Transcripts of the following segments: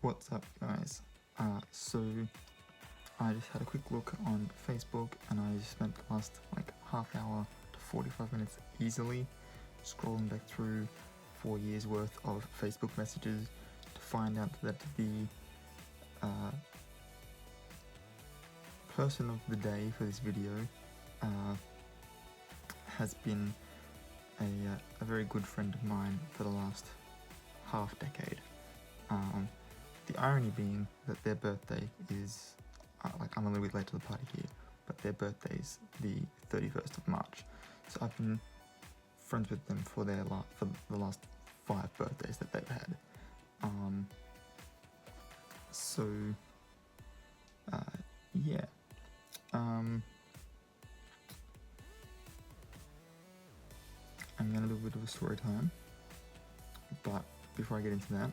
What's up, guys? So I just had a quick look on Facebook, and I just spent the last half hour to 45 minutes easily scrolling back through 4 years worth of Facebook messages to find out that the person of the day for this video has been a very good friend of mine for the last half decade. The irony being that their birthday is, I'm a little bit late to the party here, but their birthday is the 31st of March. So I've been friends with them for the last 5 birthdays that they've had. Yeah. I'm gonna do a bit of a story time, but before I get into that,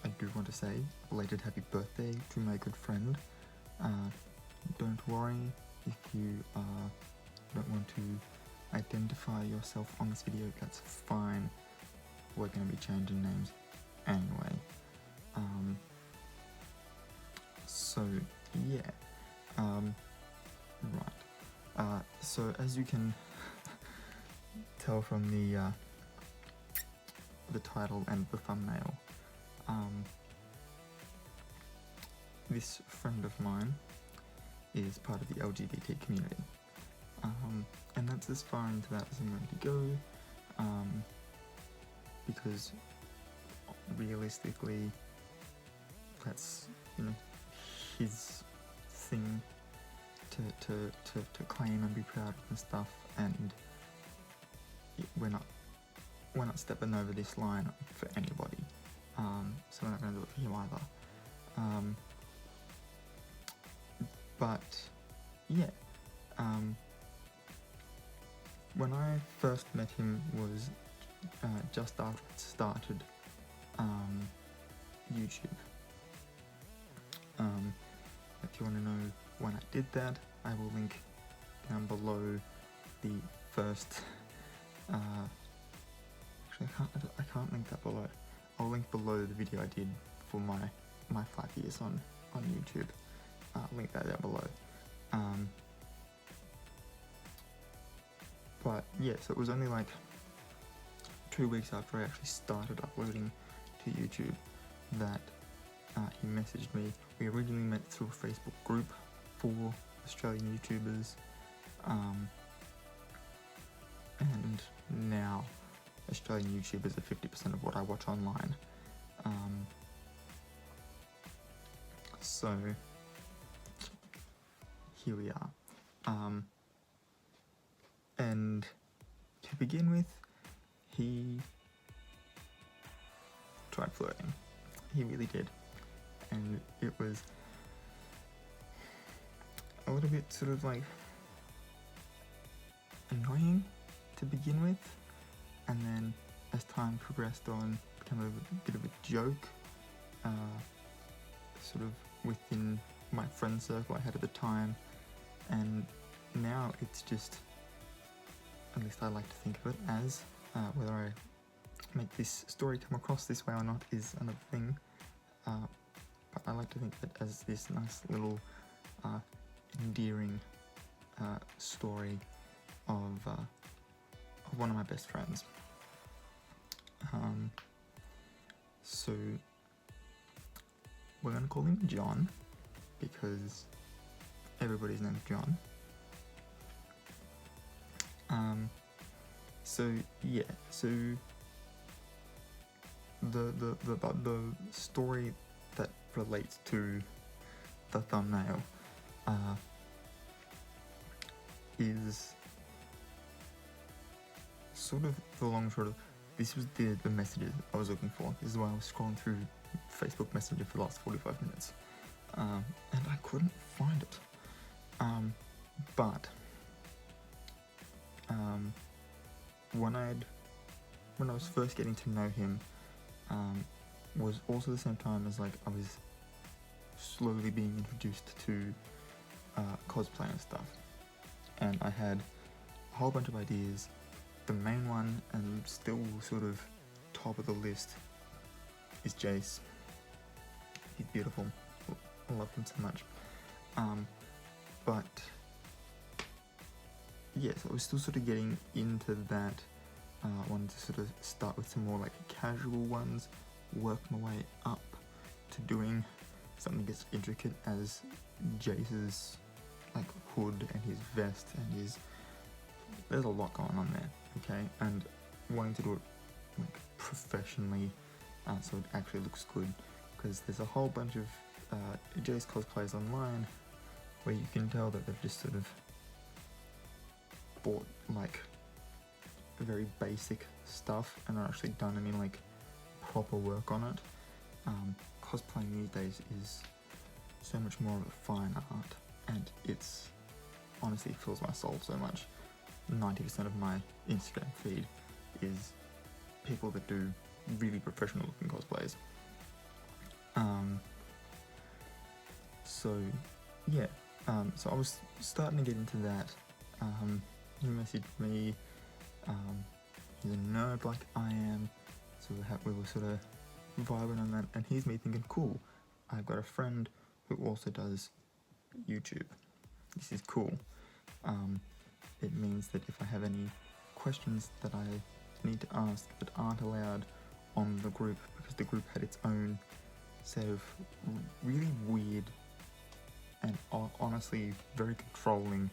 I do want to say belated happy birthday to my good friend. Don't worry if you don't want to identify yourself on this video, that's fine. We're going to be changing names anyway. So yeah, right. So as you can tell from the title and the thumbnail, this friend of mine is part of the LGBT community, and that's as far into that as I'm going to go, because realistically that's, his thing to claim and be proud of and stuff, and we're not stepping over this line for anybody, so we're not going to do it for him either. But yeah, when I first met him was just after it started YouTube. If you want to know when I did that, I will link down below the first. Actually, I can't link that below. I'll link below the video I did for my 5 years on YouTube. I'll link that down below. But yeah, so it was only 2 weeks after I actually started uploading to YouTube that he messaged me. We originally met through a Facebook group for Australian YouTubers, and now Australian YouTubers are 50% of what I watch online. So here we are. And to begin with, he tried flirting. He really did. And it was a little bit sort of annoying to begin with, and then as time progressed on, became a bit of a joke, sort of within my friend circle I had at the time, and now it's just, at least I like to think of it as, whether I make this story come across this way or not is another thing, but I like to think that as this nice little endearing story of one of my best friends. So we're going to call him John, because everybody's name is John. So yeah, so the story that relates to the thumbnail is sort of the long and short of, this was the messages I was looking for. This is why I was scrolling through Facebook Messenger for the last 45 minutes, and I couldn't find it, but when I was first getting to know him, was also the same time as I was slowly being introduced to cosplay and stuff, and I had a whole bunch of ideas. The main one, and still sort of top of the list, is Jace. He's beautiful. I love him so much. But yes, I was still sort of getting into that. I wanted to sort of start with some more like casual ones, work my way up to doing something as intricate as Jace's like hood and his vest and his. There's a lot going on there, okay, and wanting to do it like professionally, so it actually looks good, because there's a whole bunch of Jace cosplays online where you can tell that they've just sort of bought like very basic stuff and not actually done any like proper work on it. Cosplaying these days is so much more of a fine art, and it's honestly fills my soul so much. 90% of my Instagram feed is people that do really professional looking cosplays. So yeah, so I was starting to get into that. He messaged me. He's a nerd like I am, so we were sort of vibing on that, and here's me thinking, cool, I've got a friend who also does YouTube. This is cool. It means that if I have any questions that I need to ask that aren't allowed on the group, because the group had its own set of really weird and honestly very controlling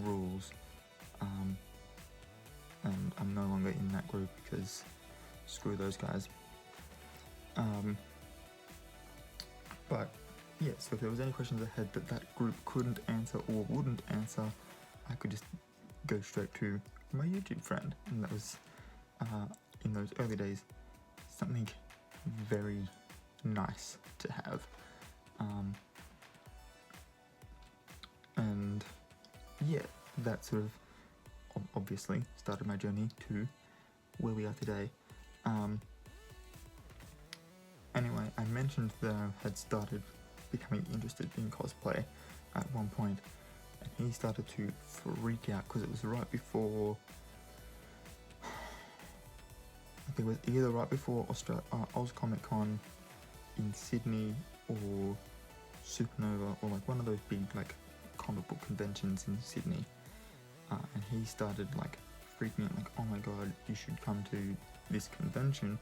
rules, and I'm no longer in that group because screw those guys. But yeah, so if there was any questions I had that group couldn't answer or wouldn't answer, I could just go straight to my YouTube friend, and that was in those early days something very nice to have. And yeah, that sort of obviously started my journey to where we are today. Anyway, I mentioned that I had started becoming interested in cosplay at one point, and he started to freak out because it was right before, it was either right before Oz Comic Con in Sydney or Supernova, or like one of those big like comic book conventions in Sydney, and he started like freaking out, like, oh my god, you should come to this convention.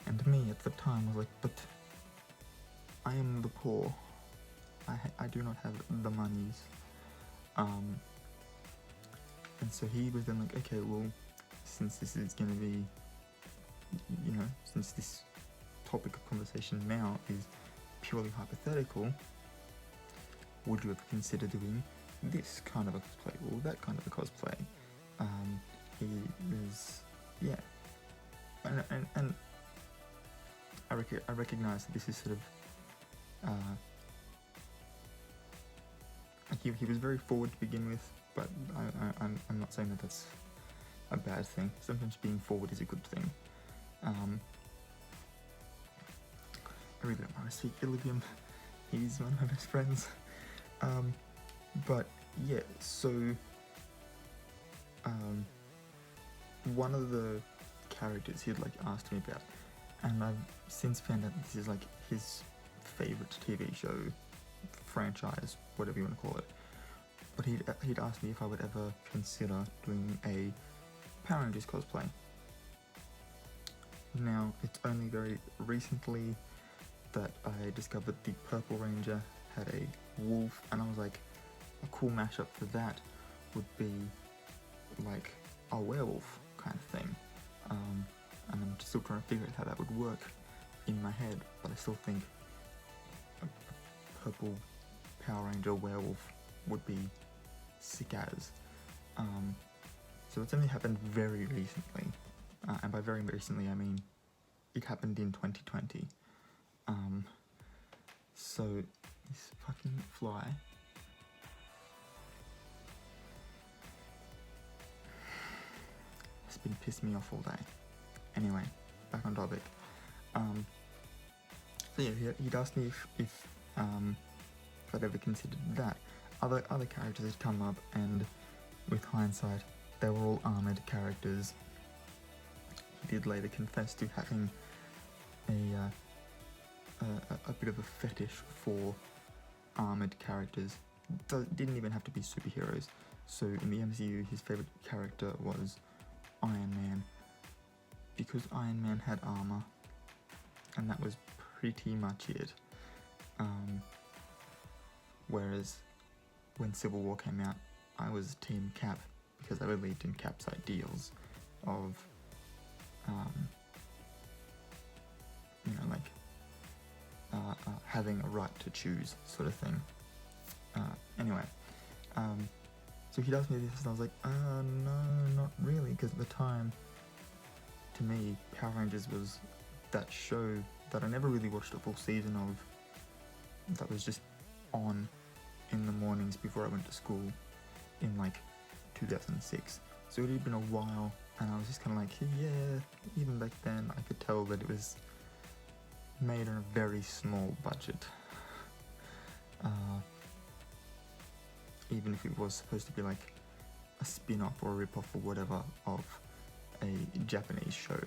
And to me at the time I was like, but I am the poor, I do not have the monies. And so he was then like, okay, well, since this is going to be, you know, since this topic of conversation now is purely hypothetical, would you ever consider doing this kind of a cosplay or that kind of a cosplay? He was, yeah, and I recognize that this is sort of, he was very forward to begin with, but I'm not saying that that's a bad thing. Sometimes being forward is a good thing. I really don't want to speak ill of him. He's one of my best friends. But yeah, so one of the characters he had like asked me about, and I've since found out this is like his favorite TV show, franchise, whatever you want to call it. But he'd asked me if I would ever consider doing a Power Rangers cosplay. Now, it's only very recently that I discovered the Purple Ranger had a wolf, and I was like, a cool mashup for that would be like a werewolf kind of thing. And I'm still trying to figure out how that would work in my head, but I still think a purple Power Ranger werewolf would be sick as. So it's only happened very recently, and by very recently I mean it happened in 2020. So this fucking fly has been pissing me off all day. Anyway, back on topic. So yeah, he'd asked me if I'd ever considered that. Other characters had come up, and with hindsight, they were all armoured characters. He did later confess to having a a bit of a fetish for armored characters. Didn't even have to be superheroes. So in the MCU, his favorite character was Iron Man, because Iron Man had armor, and that was pretty much it. Whereas when Civil War came out, I was Team Cap, because I believed in Cap's ideals of, having a right to choose, sort of thing. Anyway, so he asked me this, and I was like, no, not really, because at the time, to me, Power Rangers was that show that I never really watched a full season of, that was just on in the mornings before I went to school in like 2006. So it had been a while, and I was just kind of like, yeah, even back then I could tell that it was made on a very small budget. Even if it was supposed to be like a spin-off or a rip-off or whatever of a Japanese show.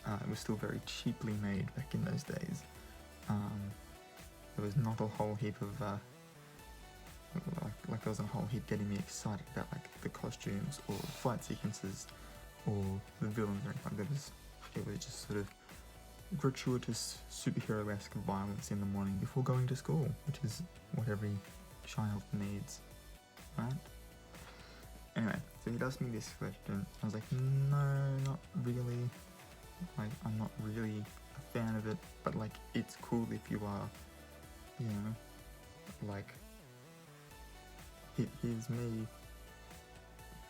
It was still very cheaply made back in those days. There was not a whole heap of like there wasn't a whole heap getting me excited about like the costumes or fight sequences or the villains or anything. It was just sort of gratuitous superhero-esque violence in the morning before going to school, which is what every child needs, right? Anyway, so he'd asked me this question. I was like, no, not really. Like, I'm not really a fan of it, but like, it's cool if you are, you know, like, here's me,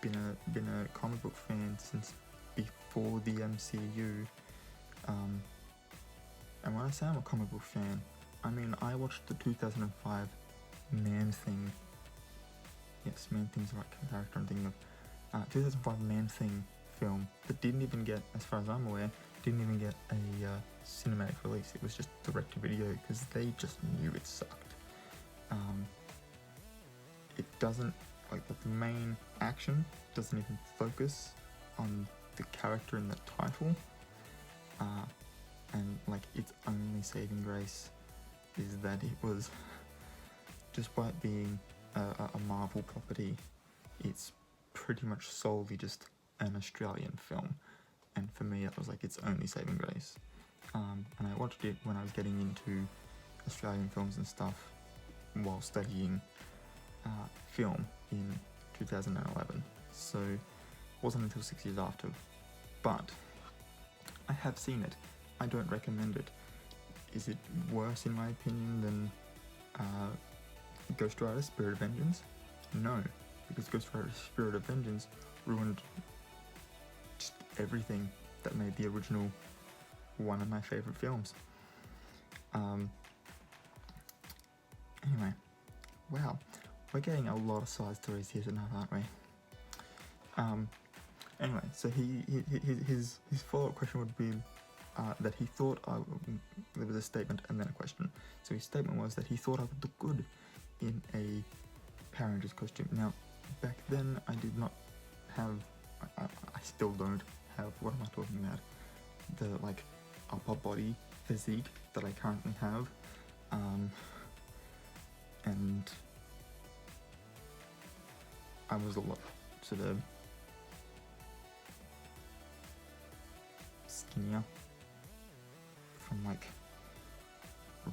been a comic book fan since before the MCU, and when I say I'm a comic book fan, I mean I watched the 2005 Man-Thing, yes, Man-Thing's the right character I'm thinking of, 2005 Man-Thing film that didn't even get, as far as I'm aware, didn't even get a cinematic release. It was just direct-to-video because they just knew it sucked. It doesn't, like, the main action doesn't even focus on the character in the title, and like its only saving grace is that it was, despite being a Marvel property, it's pretty much solely just an Australian film, and for me that was like its only saving grace. And I watched it when I was getting into Australian films and stuff while studying film in 2011, so it wasn't until 6 years after, but I have seen it. I don't recommend it. Is it worse in my opinion than Ghost Rider Spirit of Vengeance? No, because Ghost Rider Spirit of Vengeance ruined just everything that made the original one of my favourite films. Anyway, wow, we're getting a lot of side stories here tonight, aren't we? Anyway, so his follow-up question would be that he thought there was a statement and then a question. So his statement was that he thought I would look good in a Power Rangers costume. Now, back then I did not have, I still don't have, what am I talking about? The like upper body physique that I currently have, and I was a lot sort of skinnier from like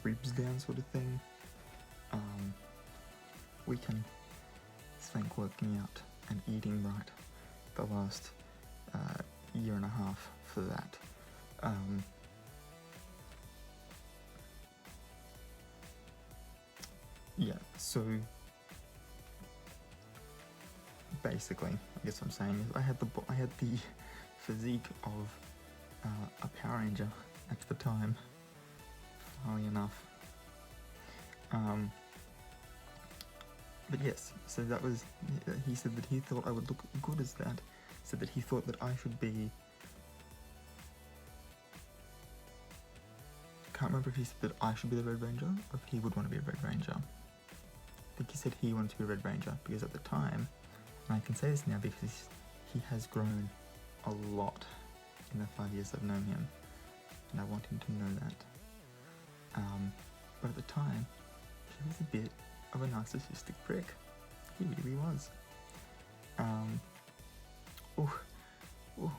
ribs down sort of thing. We can thank working out and eating right the last year and a half for that. Yeah, so basically, I guess what I'm saying is I had the physique of a Power Ranger at the time, funnily enough. But yes, so that was, he said that he thought I would look good as that, said that he thought that I should be, I can't remember if he said that I should be the Red Ranger, or if he would want to be a Red Ranger. I think he said he wanted to be a Red Ranger, because at the time, and I can say this now because he has grown a lot in the 5 years I've known him, and I want him to know that. But at the time, he was a bit of a narcissistic prick. He really was.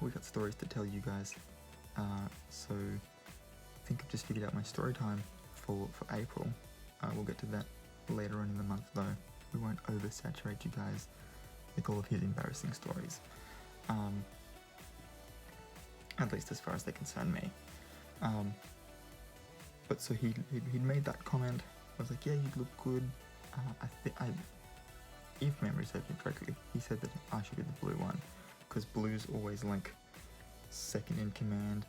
We got stories to tell you guys. So I think I've just figured out my story time for April. We'll get to that later on in the month though. We won't oversaturate you guys with all of his embarrassing stories. At least as far as they concern me. But so he'd made that comment. I was like, yeah, you look good. If memory serves me correctly, he said that I should be the blue one, because blue's always like second in command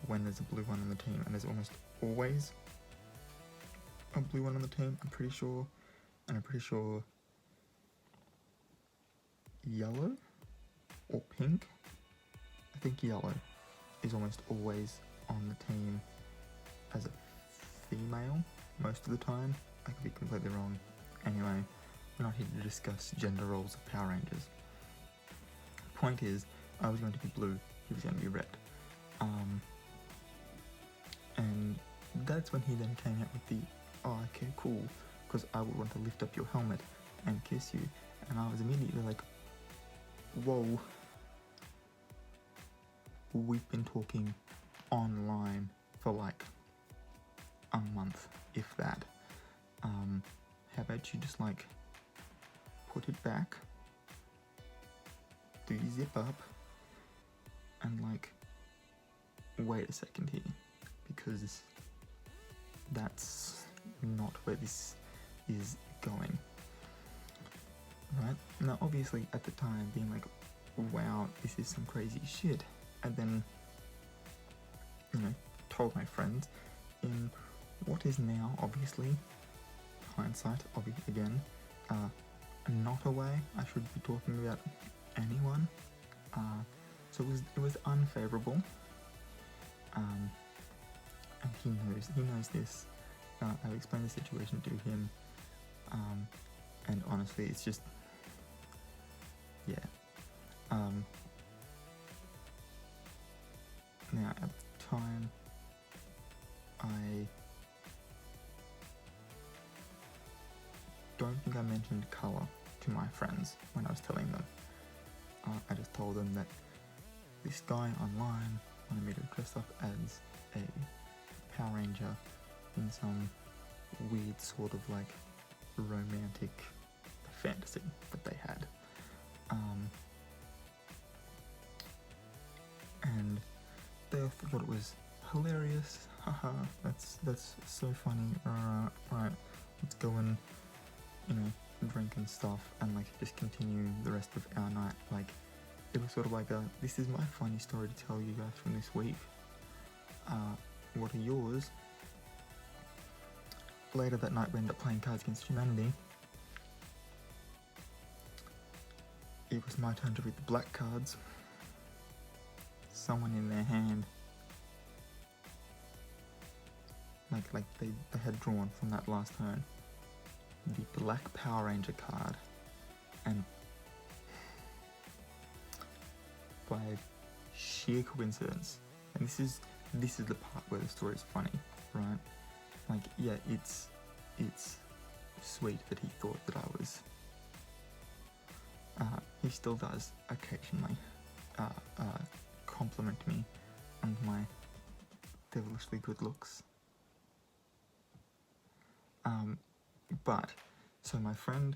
when there's a blue one on the team, and there's almost always a blue one on the team, I'm pretty sure. And I'm pretty sure yellow or pink, I think yellow is almost always on the team as a female most of the time. I could be completely wrong. Anyway, we're not here to discuss gender roles of Power Rangers. Point is, I was going to be blue, he was going to be red. And that's when he then came out with the, oh, okay, cool, because I would want to lift up your helmet and kiss you. And I was immediately like, whoa, we've been talking online for like a month, if that. How about you just like put it back, do your zip up, and like wait a second here, because that's not where this is going. Right? Now obviously at the time being like, wow, this is some crazy shit, and then, you know, told my friends in what is now obviously hindsight, again, not a way I should be talking about anyone. So it was unfavorable. And he knows this. I've explained the situation to him. And honestly, it's just, yeah. Now at the time, I don't think I mentioned colour to my friends when I was telling them. I just told them that this guy online wanted me to dress up as a Power Ranger in some weird sort of like romantic fantasy that they had. And they thought it was hilarious. Haha, that's so funny. Right, let's go and, you know, drink and stuff and like just continue the rest of our night. Like, it was sort of like a, this is my funny story to tell you guys from this week. What are yours? Later that night we ended up playing Cards Against Humanity. It was my turn to read the black cards. Someone in their hand, like they had drawn from that last turn the black Power Ranger card, and by sheer coincidence, and this is the part where the story is funny, right? Like, yeah, it's sweet that he thought that I was. He still does occasionally compliment me on my devilishly good looks. But so my friend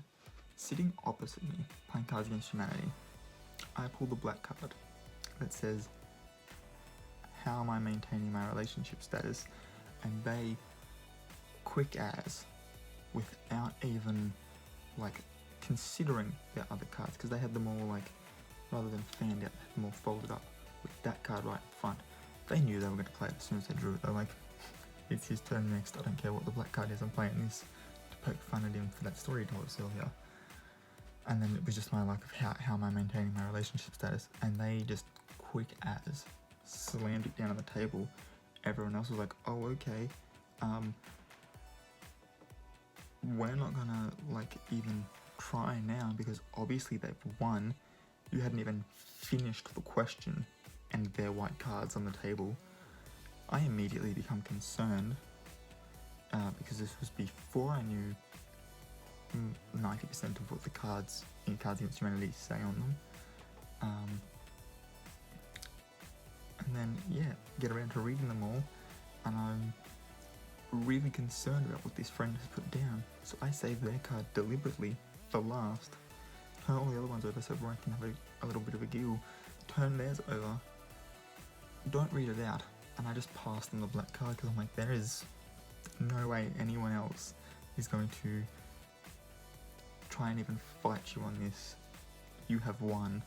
sitting opposite me playing Cards Against Humanity, I pull the black card that says, how am I maintaining my relationship status? And they, quick as, without even like considering their other cards, because they had them all like, rather than fanned out, they had them all folded up with that card right in front. They knew they were going to play it as soon as they drew it. They're like, it's his turn next, I don't care what the black card is, I'm playing this, to poke fun at him for that story he told us earlier. And then it was just my luck of how am I maintaining my relationship status, and they just quick as slammed it down on the table. Everyone else was like, oh, okay, we're not gonna like even try now, because obviously they've won. You hadn't even finished the question and they're white cards on the table. I immediately become concerned because this was before I knew 90% of what the cards in Cards Against Humanity say on them. And then, yeah, get around to reading them all, and I'm really concerned about what this friend has put down, so I saved their card deliberately for last. Turn all the other ones over so everyone can have a little bit of a giggle. Turn theirs over, don't read it out, and I just passed them the black card because I'm like, there is no way anyone else is going to try and even fight you on this. You have won.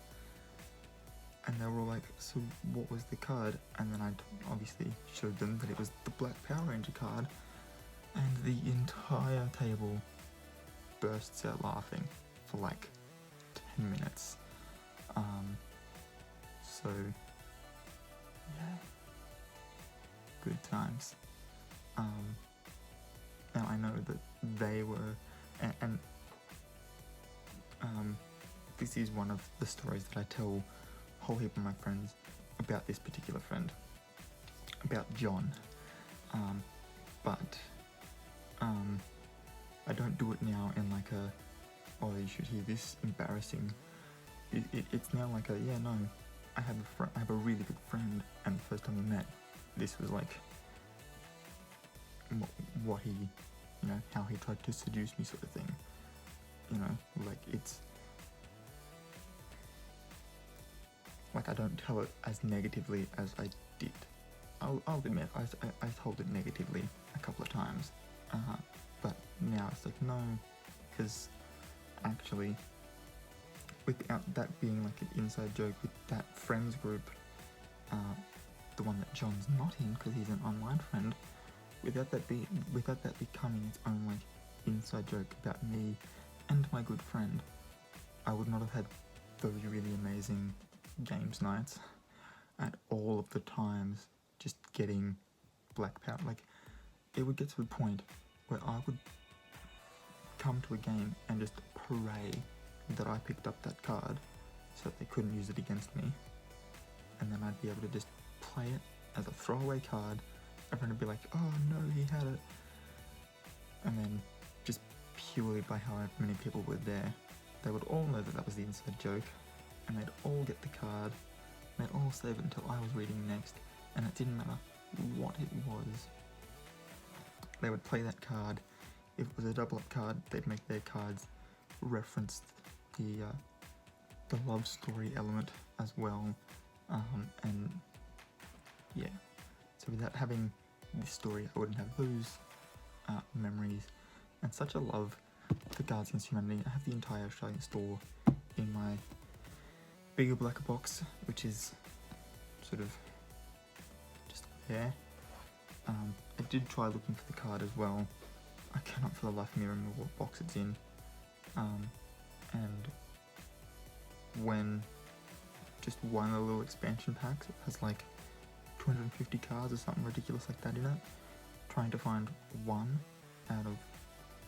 And they were all like, so what was the card? And then I obviously showed them that it was the Black Power Ranger card, and the entire table bursts out laughing for like 10 minutes. So yeah, good times. Now I know that they were, and this is one of the stories that I tell a whole heap of my friends about this particular friend, about John, but I don't do it now in like a, oh, you should hear this embarrassing. It's now like a, yeah, no, I have a really good friend, and the first time we met, this was like what he, you know, how he tried to seduce me, sort of thing. You know, like it's like I don't tell it as negatively as I did. I'll admit I told it negatively a couple of times, but now it's like, no, because actually, without that being like an inside joke with that friends group, the one that John's not in because he's an online friend, without that becoming its own like inside joke about me and my good friend, I would not have had those really amazing games nights at all of the times just getting black power. Like, it would get to the point where I would come to a game and just pray that I picked up that card so that they couldn't use it against me, and then I'd be able to just play it as a throwaway card. Everyone would be like, oh no, he had it, and then just purely by how many people were there, they would all know that that was the inside joke, and they'd all get the card, and they'd all save it until I was reading next, and it didn't matter what it was. They would play that card. If it was a double up card, they'd make their cards reference the love story element as well, and yeah. So without having this story, I wouldn't have those memories and such a love for Cards Against Humanity. I have the entire Australian store in my bigger black box, which is sort of just there. I did try looking for the card as well. I cannot for the life of me remember what box it's in. And when just one of the little expansion packs has like 250 cards or something ridiculous like that in it, trying to find one out of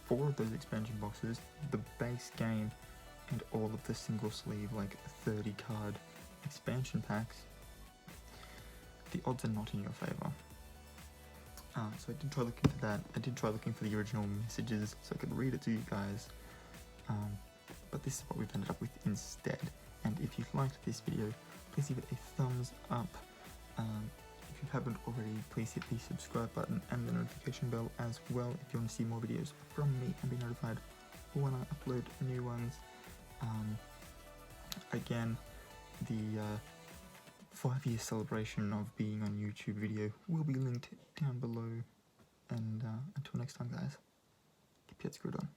4 of those expansion boxes, the base game, and all of the single sleeve like 30 card expansion packs, the odds are not in your favour. So I did try looking for that. I did try looking for the original messages so I could read it to you guys, but this is what we've ended up with instead. And if you liked this video, please give it a thumbs up. If you haven't already, please hit the subscribe button and the notification bell as well if you want to see more videos from me and be notified when I upload new ones. Again, the 5-year celebration of being on YouTube video will be linked down below, and until next time guys, keep your head screwed on.